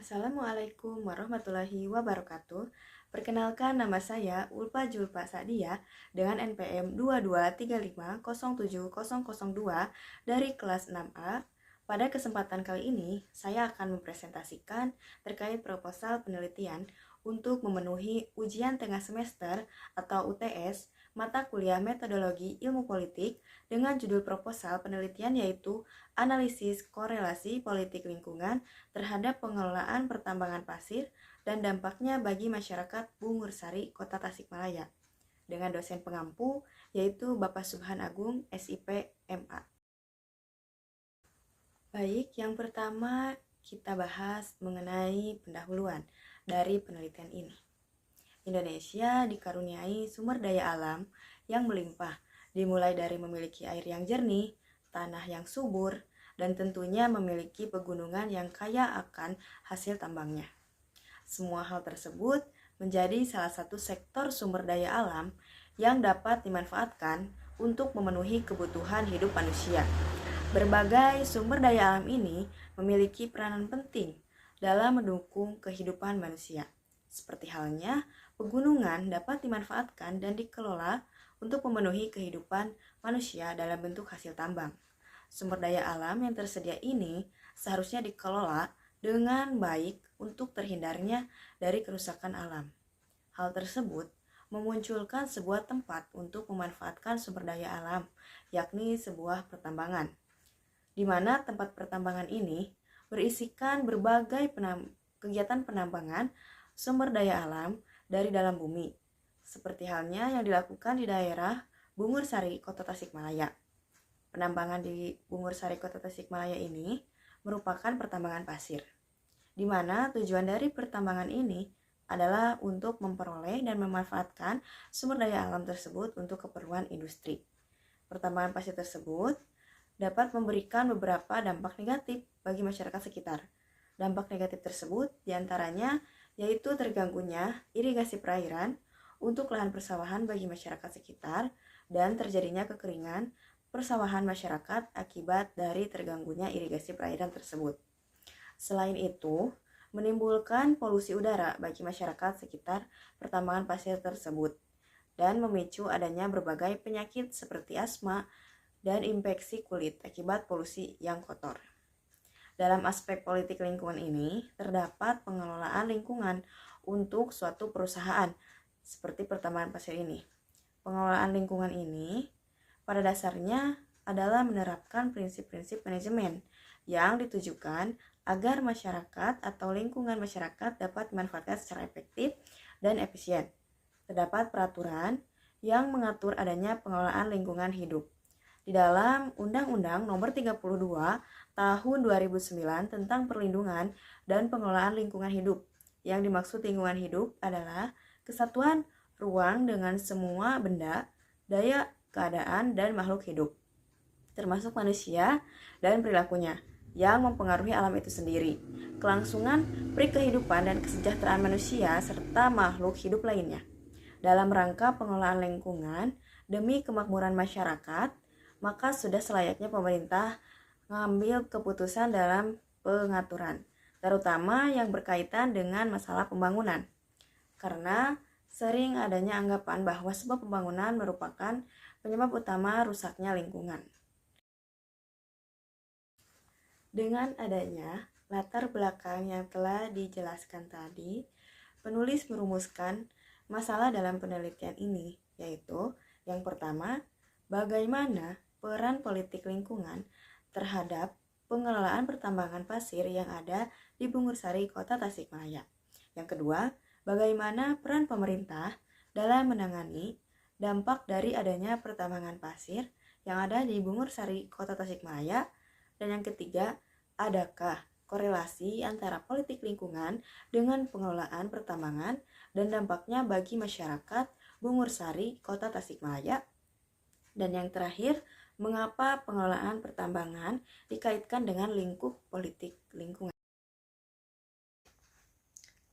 Assalamualaikum warahmatullahi wabarakatuh. Perkenalkan, nama saya Ulfa Julfa Sadia dengan NPM 2235070002 dari kelas 6A. Pada kesempatan kali ini, saya akan mempresentasikan terkait proposal penelitian untuk memenuhi ujian tengah semester atau UTS mata kuliah Metodologi Ilmu Politik dengan judul proposal penelitian yaitu Analisis Korelasi Politik Lingkungan terhadap pengelolaan pertambangan pasir dan dampaknya bagi masyarakat Bungursari, Kota Tasikmalaya, dengan dosen pengampu yaitu Bapak Subhan Agung, SIP, MA. Baik, yang pertama kita bahas mengenai pendahuluan dari penelitian ini. Indonesia dikaruniai sumber daya alam yang melimpah, dimulai dari memiliki air yang jernih, tanah yang subur, dan tentunya memiliki pegunungan yang kaya akan hasil tambangnya. Semua hal tersebut menjadi salah satu sektor sumber daya alam yang dapat dimanfaatkan untuk memenuhi kebutuhan hidup manusia. Berbagai sumber daya alam ini memiliki peranan penting dalam mendukung kehidupan manusia. Seperti halnya, pegunungan dapat dimanfaatkan dan dikelola untuk memenuhi kehidupan manusia dalam bentuk hasil tambang. Sumber daya alam yang tersedia ini seharusnya dikelola dengan baik untuk terhindarnya dari kerusakan alam. Hal tersebut memunculkan sebuah tempat untuk memanfaatkan sumber daya alam, yakni sebuah pertambangan, di mana tempat pertambangan ini berisikan berbagai kegiatan penambangan sumber daya alam dari dalam bumi, seperti halnya yang dilakukan di daerah Bungursari, Kota Tasikmalaya. Penambangan di Bungursari, Kota Tasikmalaya ini merupakan pertambangan pasir, di mana tujuan dari pertambangan ini adalah untuk memperoleh dan memanfaatkan sumber daya alam tersebut untuk keperluan industri. Pertambangan pasir tersebut dapat memberikan beberapa dampak negatif bagi masyarakat sekitar. Dampak negatif tersebut diantaranya yaitu terganggunya irigasi perairan untuk lahan persawahan bagi masyarakat sekitar dan terjadinya kekeringan persawahan masyarakat akibat dari terganggunya irigasi perairan tersebut. Selain itu, menimbulkan polusi udara bagi masyarakat sekitar pertambangan pasir tersebut dan memicu adanya berbagai penyakit seperti asma dan infeksi kulit akibat polusi yang kotor. Dalam aspek politik lingkungan ini, terdapat pengelolaan lingkungan untuk suatu perusahaan seperti pertambangan pasir ini. Pengelolaan lingkungan ini pada dasarnya adalah menerapkan prinsip-prinsip manajemen yang ditujukan agar masyarakat atau lingkungan masyarakat dapat dimanfaatkan secara efektif dan efisien. Terdapat peraturan yang mengatur adanya pengelolaan lingkungan hidup. Di dalam Undang-Undang Nomor 32 Tahun 2009 tentang Perlindungan dan Pengelolaan Lingkungan Hidup. Yang dimaksud lingkungan hidup adalah kesatuan ruang dengan semua benda, daya, keadaan, dan makhluk hidup, termasuk manusia dan perilakunya, yang mempengaruhi alam itu sendiri, kelangsungan kehidupan dan kesejahteraan manusia, serta makhluk hidup lainnya. Dalam rangka pengelolaan lingkungan demi kemakmuran masyarakat, maka sudah selayaknya pemerintah mengambil keputusan dalam pengaturan, terutama yang berkaitan dengan masalah pembangunan. Karena sering adanya anggapan bahwa sebuah pembangunan merupakan penyebab utama rusaknya lingkungan. Dengan adanya latar belakang yang telah dijelaskan tadi, penulis merumuskan masalah dalam penelitian ini, yaitu yang pertama, bagaimana peran politik lingkungan terhadap pengelolaan pertambangan pasir yang ada di Bungursari, Kota Tasikmalaya. Yang kedua, bagaimana peran pemerintah dalam menangani dampak dari adanya pertambangan pasir yang ada di Bungursari, Kota Tasikmalaya. Dan yang ketiga, adakah korelasi antara politik lingkungan dengan pengelolaan pertambangan dan dampaknya bagi masyarakat Bungursari, Kota Tasikmalaya? Dan yang terakhir, mengapa pengelolaan pertambangan dikaitkan dengan lingkup politik lingkungan?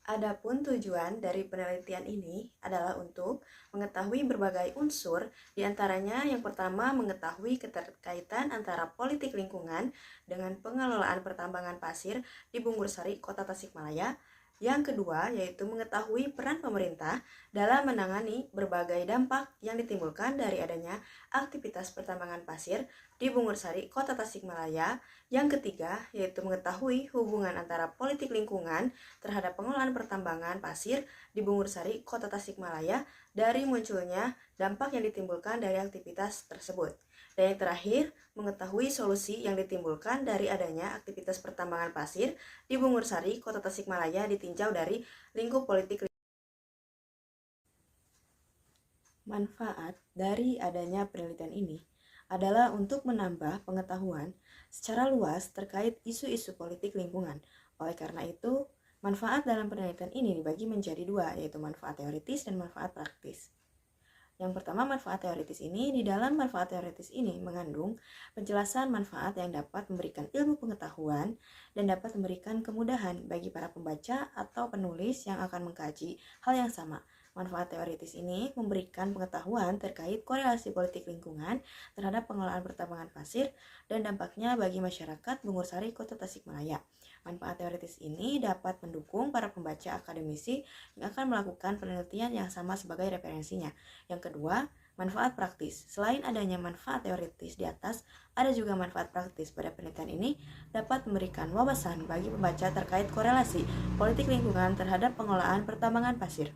Adapun tujuan dari penelitian ini adalah untuk mengetahui berbagai unsur, diantaranya yang pertama mengetahui keterkaitan antara politik lingkungan dengan pengelolaan pertambangan pasir di Bungursari, Kota Tasikmalaya. Yang kedua yaitu mengetahui peran pemerintah dalam menangani berbagai dampak yang ditimbulkan dari adanya aktivitas pertambangan pasir di Bungursari, Kota Tasikmalaya. Yang ketiga yaitu mengetahui hubungan antara politik lingkungan terhadap pengelolaan pertambangan pasir di Bungursari, Kota Tasikmalaya dari munculnya dampak yang ditimbulkan dari aktivitas tersebut. Dan yang terakhir, mengetahui solusi yang ditimbulkan dari adanya aktivitas pertambangan pasir di Bungursari, Kota Tasikmalaya ditinjau dari lingkup politik. Manfaat dari adanya penelitian ini adalah untuk menambah pengetahuan secara luas terkait isu-isu politik lingkungan. Oleh karena itu, manfaat dalam penelitian ini dibagi menjadi dua, yaitu manfaat teoritis dan manfaat praktis. Yang pertama, manfaat teoritis ini, di dalam manfaat teoritis ini mengandung penjelasan manfaat yang dapat memberikan ilmu pengetahuan dan dapat memberikan kemudahan bagi para pembaca atau penulis yang akan mengkaji hal yang sama. Manfaat teoritis ini memberikan pengetahuan terkait korelasi politik lingkungan terhadap pengelolaan pertambangan pasir dan dampaknya bagi masyarakat Bungursari, Kota Tasikmalaya. Manfaat teoritis ini dapat mendukung para pembaca akademisi yang akan melakukan penelitian yang sama sebagai referensinya. Yang kedua, manfaat praktis. Selain adanya manfaat teoritis di atas, ada juga manfaat praktis. Pada penelitian ini dapat memberikan wawasan bagi pembaca terkait korelasi politik lingkungan terhadap pengelolaan pertambangan pasir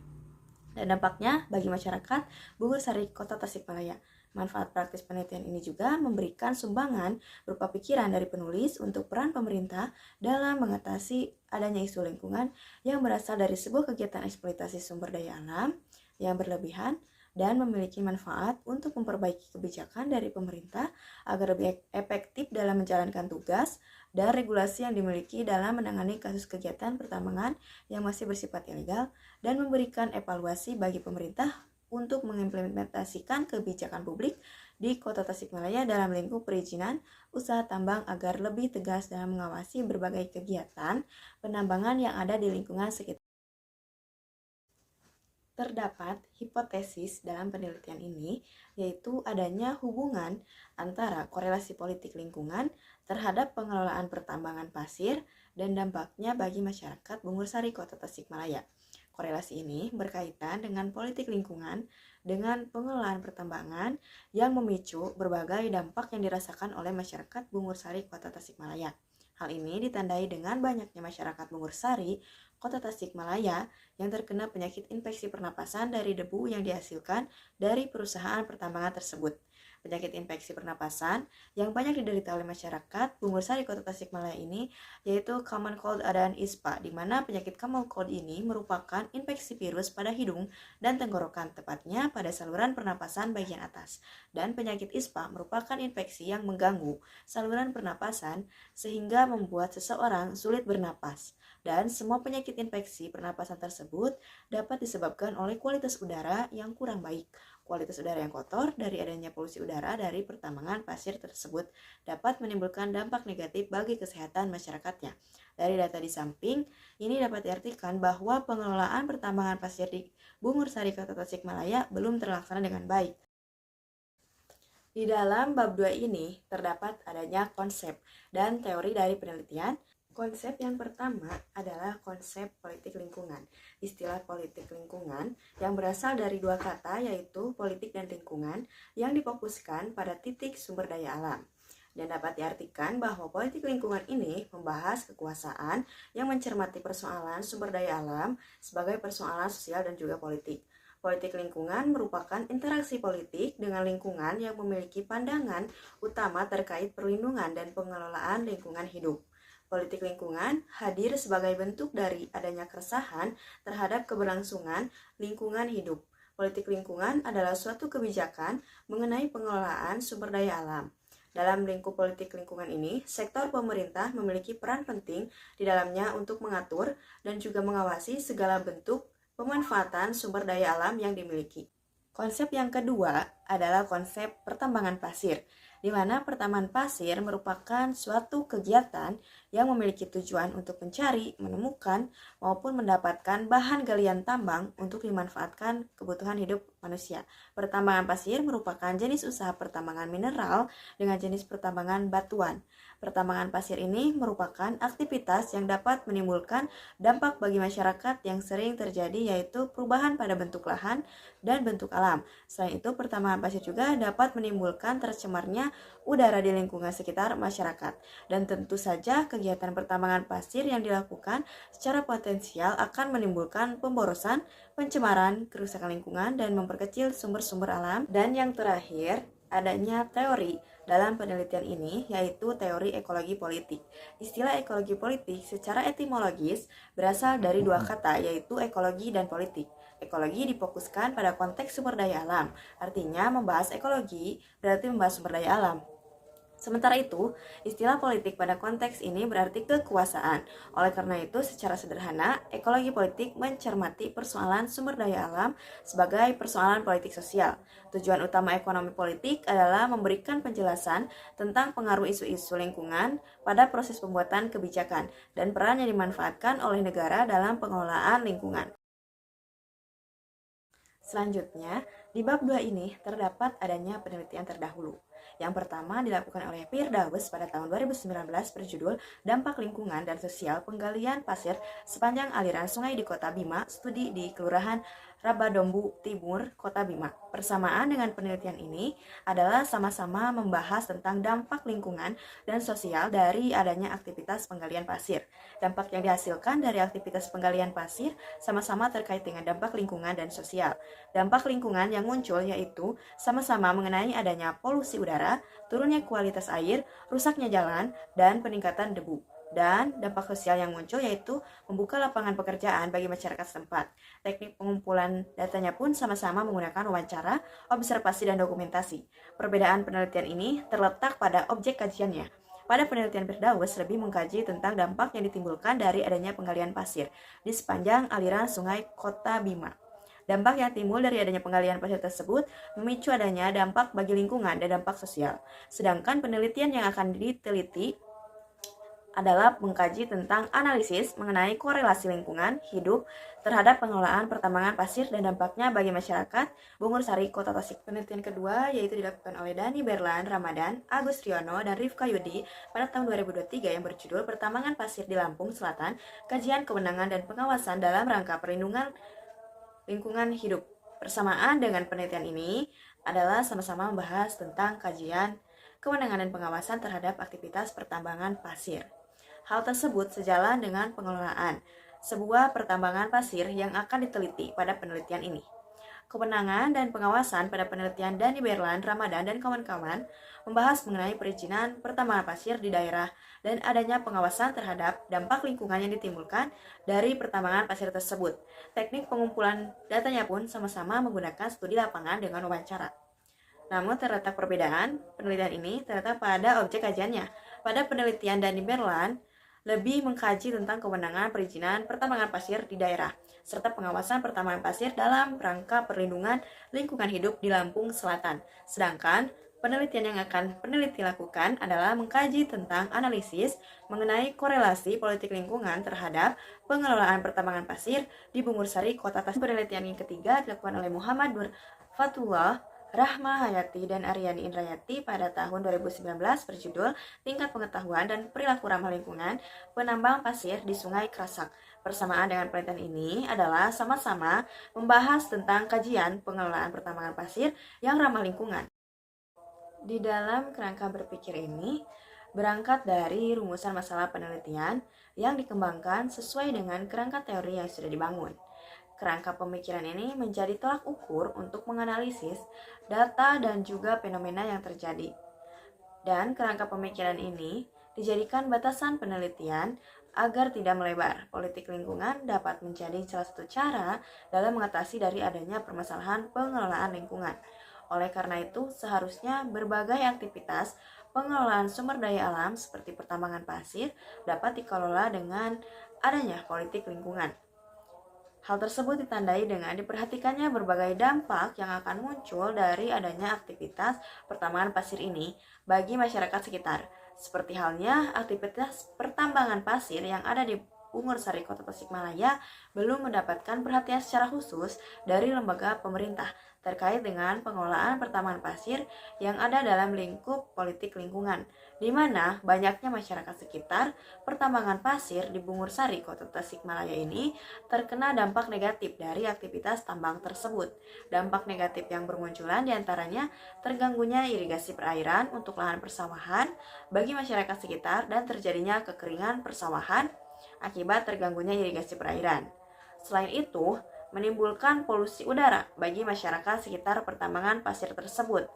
dan dampaknya bagi masyarakat Bungursari, Kota Tasikmalaya. Manfaat praktis penelitian ini juga memberikan sumbangan berupa pikiran dari penulis untuk peran pemerintah dalam mengatasi adanya isu lingkungan yang berasal dari sebuah kegiatan eksploitasi sumber daya alam yang berlebihan dan memiliki manfaat untuk memperbaiki kebijakan dari pemerintah agar lebih efektif dalam menjalankan tugas dan regulasi yang dimiliki dalam menangani kasus kegiatan pertambangan yang masih bersifat ilegal dan memberikan evaluasi bagi pemerintah untuk mengimplementasikan kebijakan publik di Kota Tasikmalaya dalam lingkup perizinan usaha tambang agar lebih tegas dalam mengawasi berbagai kegiatan penambangan yang ada di lingkungan sekitar. Terdapat hipotesis dalam penelitian ini, yaitu adanya hubungan antara korelasi politik lingkungan terhadap pengelolaan pertambangan pasir dan dampaknya bagi masyarakat Bungursari, Kota Tasikmalaya. Korelasi ini berkaitan dengan politik lingkungan dengan pengelolaan pertambangan yang memicu berbagai dampak yang dirasakan oleh masyarakat Bungursari, Kota Tasikmalaya. Hal ini ditandai dengan banyaknya masyarakat Bungursari, Kota Tasikmalaya yang terkena penyakit infeksi pernapasan dari debu yang dihasilkan dari perusahaan pertambangan tersebut. Penyakit infeksi pernapasan yang banyak diderita oleh masyarakat Bungursari, Kota Tasikmalaya ini yaitu common cold dan ISPA, di mana penyakit common cold ini merupakan infeksi virus pada hidung dan tenggorokan, tepatnya pada saluran pernapasan bagian atas. Dan penyakit ISPA merupakan infeksi yang mengganggu saluran pernapasan sehingga membuat seseorang sulit bernapas. Dan semua penyakit infeksi pernapasan tersebut dapat disebabkan oleh kualitas udara yang kurang baik. Kualitas udara yang kotor dari adanya polusi udara dari pertambangan pasir tersebut dapat menimbulkan dampak negatif bagi kesehatan masyarakatnya. Dari data di samping, ini dapat diartikan bahwa pengelolaan pertambangan pasir di Bungursari, Kota Tasikmalaya belum terlaksana dengan baik. Di dalam bab 2 ini terdapat adanya konsep dan teori dari penelitian. Konsep yang pertama adalah konsep politik lingkungan. Istilah politik lingkungan yang berasal dari dua kata yaitu politik dan lingkungan yang difokuskan pada titik sumber daya alam. Dan dapat diartikan bahwa politik lingkungan ini membahas kekuasaan yang mencermati persoalan sumber daya alam sebagai persoalan sosial dan juga politik. Politik lingkungan merupakan interaksi politik dengan lingkungan yang memiliki pandangan utama terkait perlindungan dan pengelolaan lingkungan hidup. Politik lingkungan hadir sebagai bentuk dari adanya keresahan terhadap keberlangsungan lingkungan hidup. Politik lingkungan adalah suatu kebijakan mengenai pengelolaan sumber daya alam. Dalam lingkup politik lingkungan ini, sektor pemerintah memiliki peran penting di dalamnya untuk mengatur dan juga mengawasi segala bentuk pemanfaatan sumber daya alam yang dimiliki. Konsep yang kedua adalah konsep pertambangan pasir. di mana pertambangan pasir merupakan suatu kegiatan yang memiliki tujuan untuk mencari, menemukan, maupun mendapatkan bahan galian tambang untuk dimanfaatkan kebutuhan hidup manusia. Pertambangan pasir merupakan jenis usaha pertambangan mineral dengan jenis pertambangan batuan. Pertambangan pasir ini merupakan aktivitas yang dapat menimbulkan dampak bagi masyarakat yang sering terjadi, yaitu perubahan pada bentuk lahan dan bentuk alam. Selain itu, pertambangan pasir juga dapat menimbulkan tercemarnya udara di lingkungan sekitar masyarakat. Dan tentu saja kegiatan pertambangan pasir yang dilakukan secara potensial akan menimbulkan pemborosan, pencemaran, kerusakan lingkungan, dan memperkecil sumber-sumber alam. Dan yang terakhir, adanya teori dalam penelitian ini, yaitu teori ekologi politik. Istilah ekologi politik secara etimologis berasal dari dua kata, yaitu ekologi dan politik. Ekologi difokuskan pada konteks sumber daya alam, artinya membahas ekologi berarti membahas sumber daya alam. Sementara itu, istilah politik pada konteks ini berarti kekuasaan. Oleh karena itu, secara sederhana, ekologi politik mencermati persoalan sumber daya alam sebagai persoalan politik sosial. Tujuan utama ekonomi politik adalah memberikan penjelasan tentang pengaruh isu-isu lingkungan pada proses pembuatan kebijakan dan peran yang dimanfaatkan oleh negara dalam pengelolaan lingkungan. Selanjutnya, di bab 2 ini terdapat adanya penelitian terdahulu. Yang pertama dilakukan oleh Firdaus pada tahun 2019 berjudul Dampak Lingkungan dan Sosial Penggalian Pasir Sepanjang Aliran Sungai di Kota Bima, studi di Kelurahan Rabadombu Timur, Kota Bima. Persamaan dengan penelitian ini adalah sama-sama membahas tentang dampak lingkungan dan sosial dari adanya aktivitas penggalian pasir. Dampak yang dihasilkan dari aktivitas penggalian pasir sama-sama terkait dengan dampak lingkungan dan sosial. Dampak lingkungan yang muncul yaitu sama-sama mengenai adanya polusi udara, turunnya kualitas air, rusaknya jalan, dan peningkatan debu. Dan dampak sosial yang muncul yaitu membuka lapangan pekerjaan bagi masyarakat setempat. Teknik pengumpulan datanya pun sama-sama menggunakan wawancara, observasi, dan dokumentasi. Perbedaan penelitian ini terletak pada objek kajiannya. Pada penelitian Firdaus lebih mengkaji tentang dampak yang ditimbulkan dari adanya penggalian pasir di sepanjang aliran sungai Kota Bima. Dampak yang timbul dari adanya penggalian pasir tersebut memicu adanya dampak bagi lingkungan dan dampak sosial. Sedangkan penelitian yang akan diteliti adalah mengkaji tentang analisis mengenai korelasi lingkungan hidup terhadap pengelolaan pertambangan pasir dan dampaknya bagi masyarakat Bungur Sari, Kota Tasik. Penelitian kedua yaitu dilakukan oleh Dani Berlan, Ramadan, Agus Riono, dan Rifka Yudi pada tahun 2023 yang berjudul Pertambangan Pasir di Lampung Selatan, Kajian Kewenangan dan Pengawasan dalam Rangka Perlindungan Lingkungan Hidup. Persamaan dengan penelitian ini adalah sama-sama membahas tentang kajian kewenangan dan pengawasan terhadap aktivitas pertambangan pasir. Hal tersebut sejalan dengan pengelolaan sebuah pertambangan pasir yang akan diteliti pada penelitian ini. Kewenangan dan pengawasan pada penelitian Dani Berlan, Ramadan, dan kawan-kawan membahas mengenai perizinan pertambangan pasir di daerah dan adanya pengawasan terhadap dampak lingkungan yang ditimbulkan dari pertambangan pasir tersebut. Teknik pengumpulan datanya pun sama-sama menggunakan studi lapangan dengan wawancara. Namun terletak perbedaan penelitian ini terletak pada objek kajiannya. Pada penelitian Dani Berlan lebih mengkaji tentang kewenangan perizinan pertambangan pasir di daerah, serta pengawasan pertambangan pasir dalam rangka perlindungan lingkungan hidup di Lampung Selatan. Sedangkan penelitian yang akan peneliti lakukan adalah mengkaji tentang analisis mengenai korelasi politik lingkungan terhadap pengelolaan pertambangan pasir di Bungur Sari, Kota Tasik. Penelitian yang ketiga dilakukan oleh Muhammad Nur Fatullah, Rahma Hayati, dan Aryani Indrayati pada tahun 2019 berjudul Tingkat Pengetahuan dan Perilaku Ramah Lingkungan Penambang Pasir di Sungai Krasak. Persamaan dengan penelitian ini adalah sama-sama membahas tentang kajian pengelolaan pertambangan pasir yang ramah lingkungan. Di dalam kerangka berpikir ini, berangkat dari rumusan masalah penelitian yang dikembangkan sesuai dengan kerangka teori yang sudah dibangun. Kerangka pemikiran ini menjadi tolak ukur untuk menganalisis data dan juga fenomena yang terjadi. Dan kerangka pemikiran ini dijadikan batasan penelitian agar tidak melebar. Politik lingkungan dapat menjadi salah satu cara dalam mengatasi dari adanya permasalahan pengelolaan lingkungan. Oleh karena itu, seharusnya berbagai aktivitas pengelolaan sumber daya alam seperti pertambangan pasir dapat dikelola dengan adanya politik lingkungan. Hal tersebut ditandai dengan diperhatikannya berbagai dampak yang akan muncul dari adanya aktivitas pertambangan pasir ini bagi masyarakat sekitar. Seperti halnya aktivitas pertambangan pasir yang ada di Bungur Sari, Kota Tasikmalaya belum mendapatkan perhatian secara khusus dari lembaga pemerintah terkait dengan pengelolaan pertambangan pasir yang ada dalam lingkup politik lingkungan, di mana banyaknya masyarakat sekitar pertambangan pasir di Bungur Sari, Kota Tasikmalaya ini terkena dampak negatif dari aktivitas tambang tersebut. Dampak negatif yang bermunculan diantaranya terganggunya irigasi perairan untuk lahan persawahan bagi masyarakat sekitar dan terjadinya kekeringan persawahan akibat terganggunya irigasi perairan. Selain itu, menimbulkan polusi udara bagi masyarakat sekitar pertambangan pasir tersebut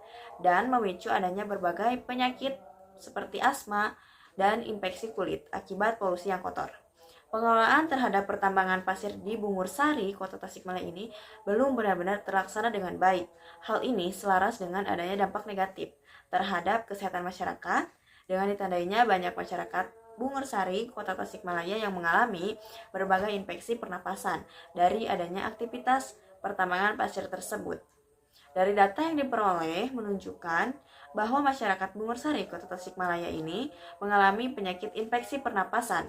dan memicu adanya berbagai penyakit seperti asma dan infeksi kulit akibat polusi yang kotor. Pengelolaan terhadap pertambangan pasir di Bungur Sari, Kota Tasikmalaya ini belum benar-benar terlaksana dengan baik. Hal ini selaras dengan adanya dampak negatif terhadap kesehatan masyarakat dengan ditandainya banyak masyarakat Bungur Sari, Kota Tasikmalaya yang mengalami berbagai infeksi pernapasan dari adanya aktivitas pertambangan pasir tersebut. Dari data yang diperoleh menunjukkan bahwa masyarakat Bungur Sari, Kota Tasikmalaya ini mengalami penyakit infeksi pernapasan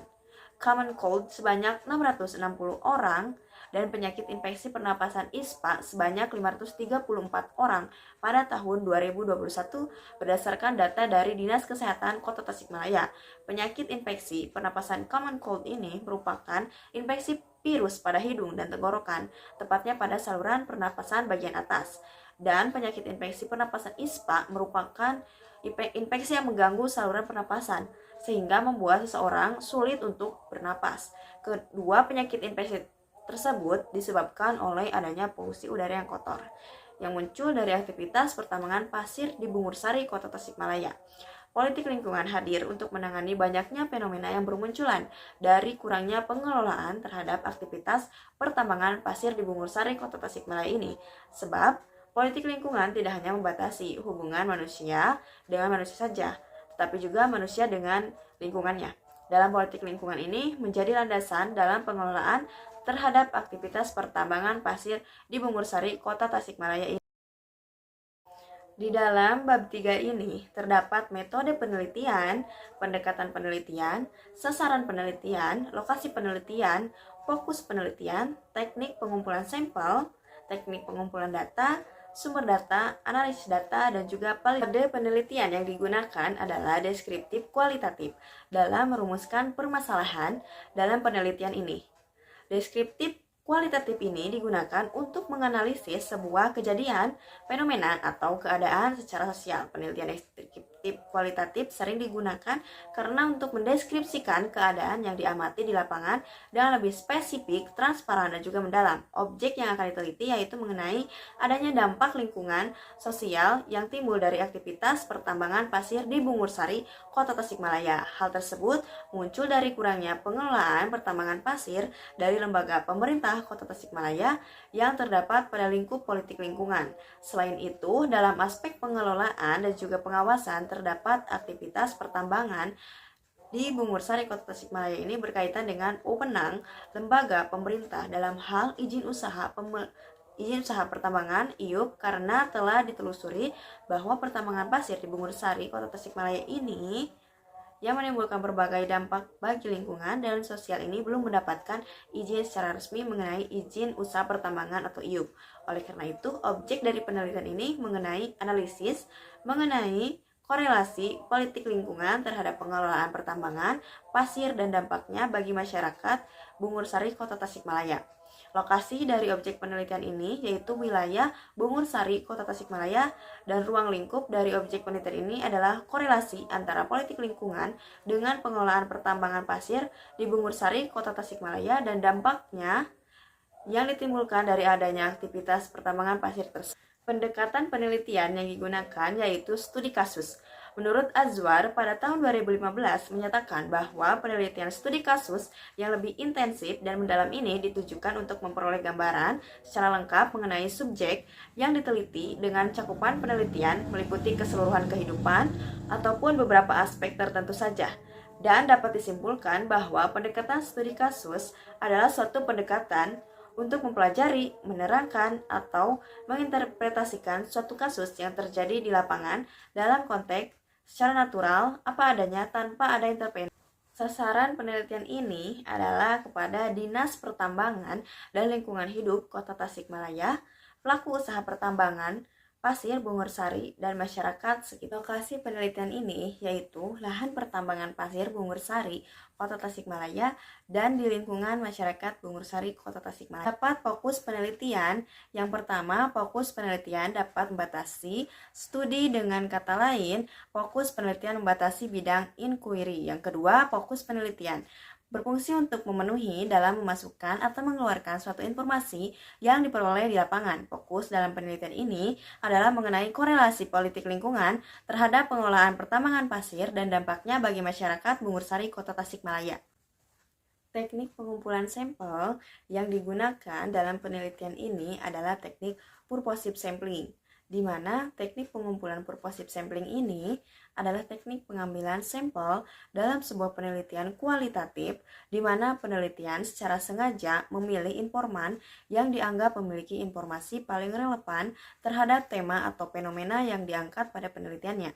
common cold sebanyak 660 orang dan penyakit infeksi pernapasan ISPA sebanyak 534 orang pada tahun 2021 berdasarkan data dari Dinas Kesehatan Kota Tasikmalaya. Penyakit infeksi pernapasan common cold ini merupakan infeksi virus pada hidung dan tenggorokan, tepatnya pada saluran pernapasan bagian atas. Dan penyakit infeksi pernapasan ISPA merupakan infeksi yang mengganggu saluran pernapasan sehingga membuat seseorang sulit untuk bernapas. Kedua penyakit infeksi tersebut disebabkan oleh adanya polusi udara yang kotor yang muncul dari aktivitas pertambangan pasir di Bungur Sari, Kota Tasikmalaya. Politik lingkungan hadir untuk menangani banyaknya fenomena yang bermunculan dari kurangnya pengelolaan terhadap aktivitas pertambangan pasir di Bungur Sari, Kota Tasikmalaya ini. Sebab politik lingkungan tidak hanya membatasi hubungan manusia dengan manusia saja, tetapi juga manusia dengan lingkungannya. Dalam politik lingkungan ini menjadi landasan dalam pengelolaan terhadap aktivitas pertambangan pasir di Bungur Sari, Kota Tasikmalaya ini. Di dalam bab 3 ini terdapat metode penelitian, pendekatan penelitian, sasaran penelitian, lokasi penelitian, fokus penelitian, teknik pengumpulan sampel, teknik pengumpulan data, sumber data, analisis data, dan juga metode penelitian yang digunakan adalah deskriptif kualitatif dalam merumuskan permasalahan dalam penelitian ini. Deskriptif kualitatif ini digunakan untuk menganalisis sebuah kejadian, fenomena, atau keadaan secara sosial. Penelitian deskriptif kualitatif sering digunakan karena untuk mendeskripsikan keadaan yang diamati di lapangan dengan lebih spesifik, transparan, dan juga mendalam. Objek yang akan diteliti yaitu mengenai adanya dampak lingkungan sosial yang timbul dari aktivitas pertambangan pasir di Bungur Sari, Kota Tasikmalaya. Hal tersebut muncul dari kurangnya pengelolaan pertambangan pasir dari lembaga pemerintah Kota Tasikmalaya yang terdapat pada lingkup politik lingkungan. Selain itu, dalam aspek pengelolaan dan juga pengawasan terdapat aktivitas pertambangan di Bungur Sari, Kota Tasikmalaya ini berkaitan dengan wewenang lembaga pemerintah dalam hal izin usaha pertambangan IUP karena telah ditelusuri bahwa pertambangan pasir di Bungur Sari, Kota Tasikmalaya ini yang menimbulkan berbagai dampak bagi lingkungan dan sosial ini belum mendapatkan izin secara resmi mengenai izin usaha pertambangan atau IUP. Oleh karena itu, objek dari penelitian ini mengenai analisis mengenai korelasi politik lingkungan terhadap pengelolaan pertambangan pasir dan dampaknya bagi masyarakat Bungur Sari, Kota Tasikmalaya. Lokasi dari objek penelitian ini yaitu wilayah Bungur Sari, Kota Tasikmalaya, dan ruang lingkup dari objek penelitian ini adalah korelasi antara politik lingkungan dengan pengelolaan pertambangan pasir di Bungur Sari, Kota Tasikmalaya, dan dampaknya yang ditimbulkan dari adanya aktivitas pertambangan pasir tersebut. Pendekatan penelitian yang digunakan yaitu studi kasus. Menurut Azwar, pada tahun 2015 menyatakan bahwa penelitian studi kasus yang lebih intensif dan mendalam ini ditujukan untuk memperoleh gambaran secara lengkap mengenai subjek yang diteliti dengan cakupan penelitian meliputi keseluruhan kehidupan ataupun beberapa aspek tertentu saja. Dan dapat disimpulkan bahwa pendekatan studi kasus adalah suatu pendekatan untuk mempelajari, menerangkan, atau menginterpretasikan suatu kasus yang terjadi di lapangan dalam konteks secara natural, apa adanya, tanpa ada intervensi. Sasaran penelitian ini adalah kepada Dinas Pertambangan dan Lingkungan Hidup Kota Tasikmalaya, pelaku usaha pertambangan, pasir Bungursari, dan masyarakat sekitar. Lokasi penelitian ini yaitu lahan pertambangan pasir Bungursari, Kota Tasikmalaya, dan di lingkungan masyarakat Bungursari, Kota Tasikmalaya. Dapat fokus penelitian. Yang pertama, fokus penelitian dapat membatasi studi, dengan kata lain, fokus penelitian membatasi bidang inquiry. Yang kedua, fokus penelitian berfungsi untuk memenuhi dalam memasukkan atau mengeluarkan suatu informasi yang diperoleh di lapangan. Fokus dalam penelitian ini adalah mengenai korelasi politik lingkungan terhadap pengelolaan pertambangan pasir dan dampaknya bagi masyarakat Bungursari, Kota Tasikmalaya. Teknik pengumpulan sampel yang digunakan dalam penelitian ini adalah teknik purposive sampling, di mana teknik pengumpulan purposive sampling ini adalah teknik pengambilan sampel dalam sebuah penelitian kualitatif, di mana penelitian secara sengaja memilih informan yang dianggap memiliki informasi paling relevan terhadap tema atau fenomena yang diangkat pada penelitiannya.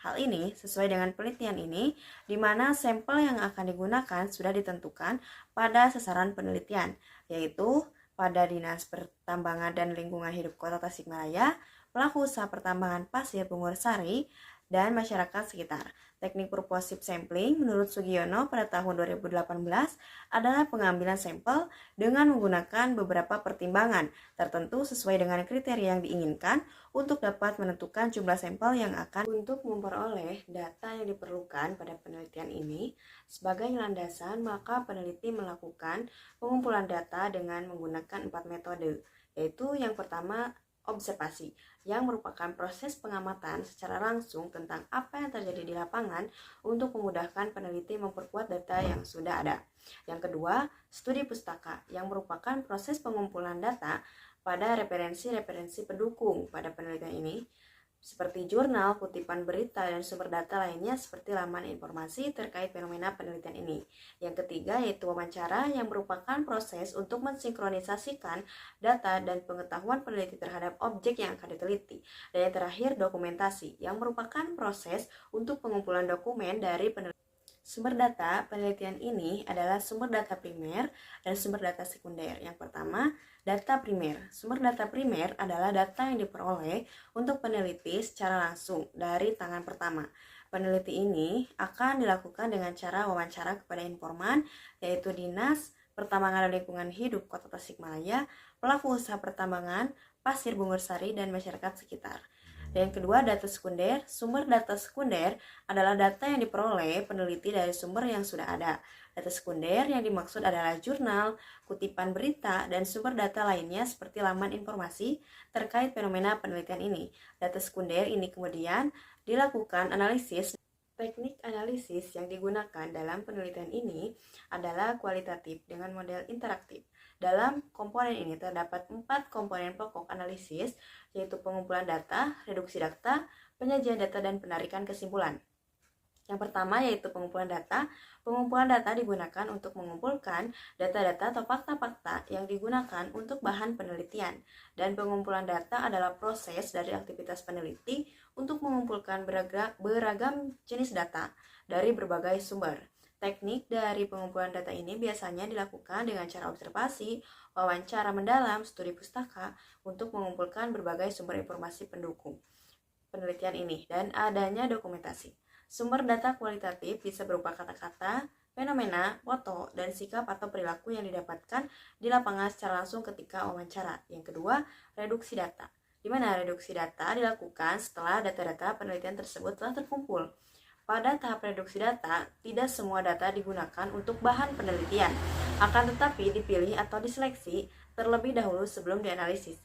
Hal ini sesuai dengan penelitian ini, di mana sampel yang akan digunakan sudah ditentukan pada sasaran penelitian, yaitu pada Dinas Pertambangan dan Lingkungan Hidup Kota Tasikmalaya, pelaku usaha pertambangan pasir Bungursari, dan masyarakat sekitar. Teknik purposive sampling menurut Sugiono pada tahun 2018 adalah pengambilan sampel dengan menggunakan beberapa pertimbangan tertentu sesuai dengan kriteria yang diinginkan untuk dapat menentukan jumlah sampel yang akan. Untuk memperoleh data yang diperlukan pada penelitian ini sebagai landasan, maka peneliti melakukan pengumpulan data dengan menggunakan 4 metode, yaitu yang pertama observasi, yang merupakan proses pengamatan secara langsung tentang apa yang terjadi di lapangan untuk memudahkan peneliti memperkuat data yang sudah ada. Yang kedua, studi pustaka, yang merupakan proses pengumpulan data pada referensi-referensi pendukung pada penelitian ini, seperti jurnal, kutipan berita, dan sumber data lainnya seperti laman informasi terkait fenomena penelitian ini. Yang ketiga yaitu wawancara, yang merupakan proses untuk mensinkronisasikan data dan pengetahuan peneliti terhadap objek yang akan diteliti. Dan yang terakhir dokumentasi, yang merupakan proses untuk pengumpulan dokumen dari peneliti. Sumber data penelitian ini adalah sumber data primer dan sumber data sekunder. Yang pertama, data primer. Sumber data primer adalah data yang diperoleh untuk peneliti secara langsung dari tangan pertama. Peneliti ini akan dilakukan dengan cara wawancara kepada informan, yaitu Dinas Pertambangan dan Lingkungan Hidup Kota Tasikmalaya, pelaku usaha pertambangan, pasir Bungursari, dan masyarakat sekitar. Dan yang kedua, data sekunder. Sumber data sekunder adalah data yang diperoleh peneliti dari sumber yang sudah ada. Data sekunder yang dimaksud adalah jurnal, kutipan berita, dan sumber data lainnya seperti laman informasi terkait fenomena penelitian ini. Data sekunder ini kemudian dilakukan analisis. Teknik analisis yang digunakan dalam penelitian ini adalah kualitatif dengan model interaktif. Dalam komponen ini terdapat 4 komponen pokok analisis, yaitu pengumpulan data, reduksi data, penyajian data, dan penarikan kesimpulan. Yang pertama yaitu pengumpulan data. Pengumpulan data digunakan untuk mengumpulkan data-data atau fakta-fakta yang digunakan untuk bahan penelitian. Dan pengumpulan data adalah proses dari aktivitas peneliti untuk mengumpulkan beragam jenis data dari berbagai sumber. Teknik dari pengumpulan data ini biasanya dilakukan dengan cara observasi, wawancara mendalam, studi pustaka untuk mengumpulkan berbagai sumber informasi pendukung penelitian ini dan adanya dokumentasi. Sumber data kualitatif bisa berupa kata-kata, fenomena, foto, dan sikap atau perilaku yang didapatkan di lapangan secara langsung ketika wawancara. Yang kedua, reduksi data, di mana reduksi data dilakukan setelah data-data penelitian tersebut telah terkumpul. Pada tahap reduksi data, tidak semua data digunakan untuk bahan penelitian, akan tetapi dipilih atau diseleksi terlebih dahulu sebelum dianalisis.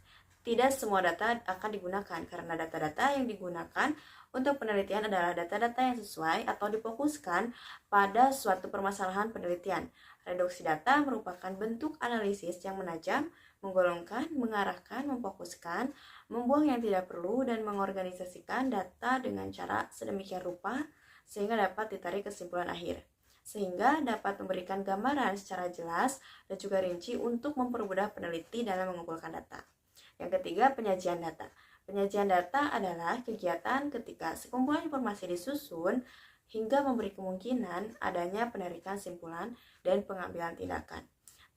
Tidak semua data akan digunakan karena data-data yang digunakan untuk penelitian adalah data-data yang sesuai atau difokuskan pada suatu permasalahan penelitian. Reduksi data merupakan bentuk analisis yang menajam, menggolongkan, mengarahkan, memfokuskan, membuang yang tidak perlu, dan mengorganisasikan data dengan cara sedemikian rupa sehingga dapat ditarik kesimpulan akhir. sehingga dapat memberikan gambaran secara jelas dan juga rinci untuk mempermudah peneliti dalam mengumpulkan data. Yang ketiga, penyajian data. Penyajian data adalah kegiatan ketika sekumpulan informasi disusun hingga memberi kemungkinan adanya penarikan simpulan dan pengambilan tindakan.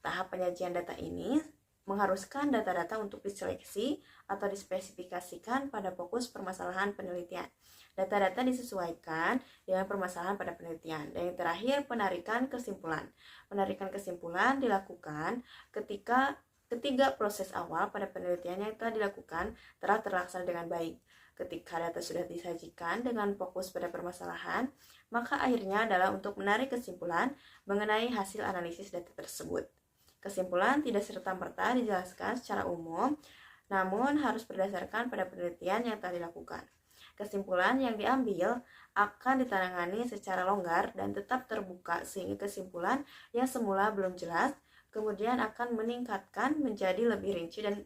Tahap penyajian data ini mengharuskan data-data untuk diseleksi atau dispesifikasikan pada fokus permasalahan penelitian. Data-data disesuaikan dengan permasalahan pada penelitian. Dan yang terakhir, penarikan kesimpulan. Penarikan kesimpulan dilakukan ketika ketiga proses awal pada penelitian yang telah dilakukan telah terlaksana dengan baik. Ketika data sudah disajikan dengan fokus pada permasalahan, maka akhirnya adalah untuk menarik kesimpulan mengenai hasil analisis data tersebut. Kesimpulan tidak serta-merta dijelaskan secara umum, namun harus berdasarkan pada penelitian yang telah dilakukan. Kesimpulan yang diambil akan ditangani secara longgar dan tetap terbuka sehingga kesimpulan yang semula belum jelas kemudian akan meningkatkan menjadi lebih rinci dan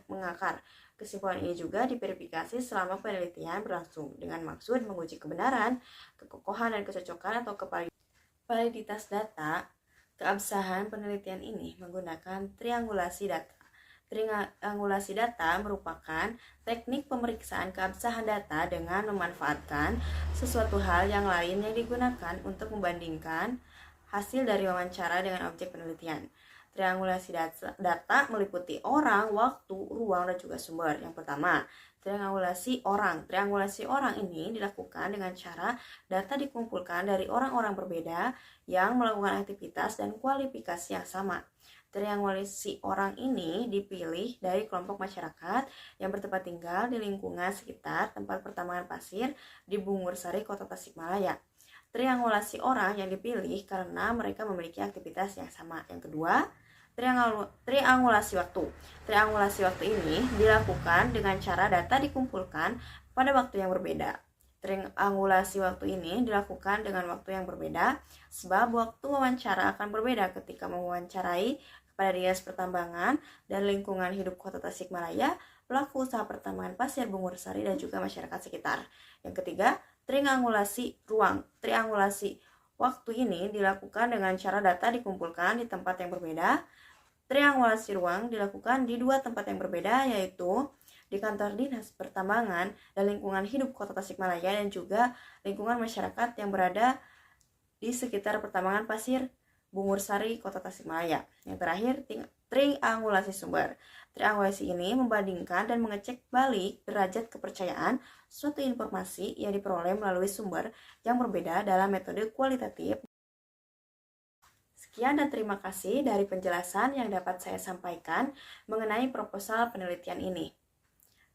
mengakar. Kesimpulan ini juga diverifikasi selama penelitian berlangsung dengan maksud menguji kebenaran, kekokohan dan kecocokan atau validitas data. Keabsahan penelitian ini menggunakan triangulasi data. Triangulasi data merupakan teknik pemeriksaan keabsahan data dengan memanfaatkan sesuatu hal yang lain yang digunakan untuk membandingkan hasil dari wawancara dengan objek penelitian. Triangulasi data meliputi orang, waktu, ruang, dan juga sumber. Yang pertama, triangulasi orang. Triangulasi orang ini dilakukan dengan cara data dikumpulkan dari orang-orang berbeda yang melakukan aktivitas dan kualifikasi yang sama. Triangulasi orang ini dipilih dari kelompok masyarakat yang bertempat tinggal di lingkungan sekitar tempat pertambangan pasir di Bungursari, Kota Tasikmalaya. Triangulasi orang yang dipilih karena mereka memiliki aktivitas yang sama. Yang kedua, triangulasi waktu. Triangulasi waktu ini dilakukan dengan cara data dikumpulkan pada waktu yang berbeda. Triangulasi waktu ini dilakukan dengan waktu yang berbeda sebab waktu wawancara akan berbeda ketika mewawancarai kepada Dinas Pertambangan dan Lingkungan Hidup Kota Tasikmalaya, pelaku usaha pertambangan pasir Bungursari dan juga masyarakat sekitar. Yang ketiga, triangulasi ruang. Triangulasi waktu ini dilakukan dengan cara data dikumpulkan di tempat yang berbeda. Triangulasi ruang dilakukan di dua tempat yang berbeda, yaitu di kantor Dinas Pertambangan dan Lingkungan Hidup Kota Tasikmalaya dan juga lingkungan masyarakat yang berada di sekitar pertambangan pasir Bungursari, Kota Tasikmalaya. Yang terakhir, triangulasi sumber. Triangulasi ini membandingkan dan mengecek balik derajat kepercayaan suatu informasi yang diperoleh melalui sumber yang berbeda dalam metode kualitatif. Sekian dan terima kasih dari penjelasan yang dapat saya sampaikan mengenai proposal penelitian ini.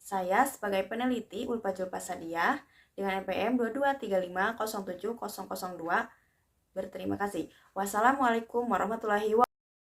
Saya sebagai peneliti Ulfa Julfa Sadiah dengan NPM 2235070002 berterima kasih. Wassalamualaikum warahmatullahi wabarakatuh.